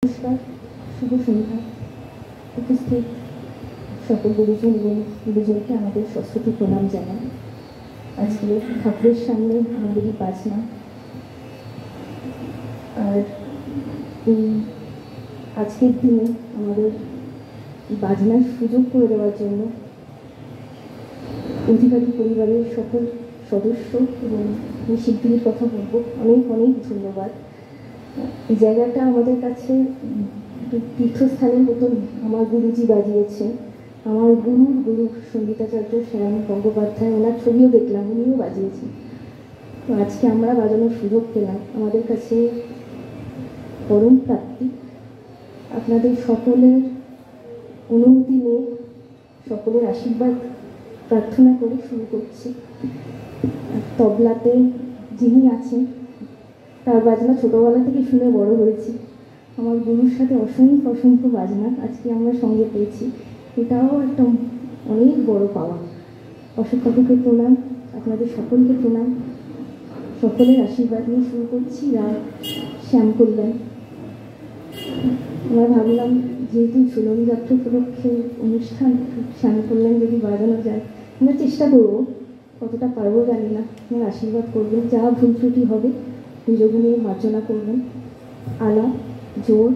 নমস্কার, শুভ সন্ধ্যা। উপস্থিত সকল গুরুজন এবং গুরুজনকে আমাদের সরস্বতী প্রণাম জানাই। আজকে ঠাকুরের সামনে আমাদেরই বাজনা, আর এই আজকের দিনে আমাদের বাজনার সুযোগ করে দেওয়ার জন্য অধিকারী পরিবারের সকল সদস্য এবং শিল্পীর কথা বলবো, অনেক অনেক ধন্যবাদ। এই জায়গাটা আমাদের কাছে তীর্থস্থানের মতন। আমার গুরুজি বাজিয়েছেন, আমার গুরু সঙ্গীতাচার্য শ্যাম গঙ্গোপাধ্যায়, ওনার ছবিও দেখলাম, উনিও বাজিয়েছেন। তো আজকে আমরা বাজানোর সুযোগ পেলাম, আমাদের কাছে পরম প্রাপ্তি। আপনাদের সকলের অনুমতি নিয়ে, সকলের আশীর্বাদ প্রার্থনা করে শুরু করছি। তবলাতে যিনি আছেন, তার বাজনা ছোটোবেলা থেকে শুনে বড় হয়েছি। আমার গুরুর সাথে অসংখ্য অসংখ্য বাজনা আজকে আমরা সঙ্গে পেয়েছি, এটাও একটা অনেক বড় পাওয়া। অশোক কাকুকে প্রণাম, আপনাদের সকলকে প্রণাম। সকলের আশীর্বাদ নিয়ে শুরু করছি রাগ শ্যাম কল্যাণ। আমরা ভাবলাম যেহেতু ঝুলন যাত্রা উপলক্ষে অনুষ্ঠান, শ্যাম কল্যাণ যদি বাজানো যায়, আমরা চেষ্টা করবো, কতটা পারবো জানি না। আপনার আশীর্বাদ করবেন, যা ভুল ত্রুটি হবে নিজগুলো নিয়ে মার্জনা করবেন। আলা জোর,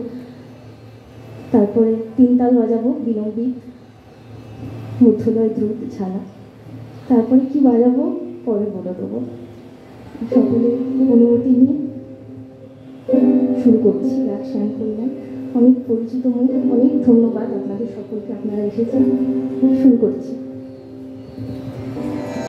তারপরে তিন তাল বাজাবো বিলম্বিত, মধ্যলয় দ্রুত ছাড়া, তারপরে কি বাজাবো পরে বলে দেবো। সকলের অনুমতি নিয়ে শুরু করছি রাগ শ্যাম কল্যাণ। অনেক পরিচিত মুখ, অনেক ধন্যবাদ আপনাদের সকলকে, আপনারা এসেছেন। শুরু করছি।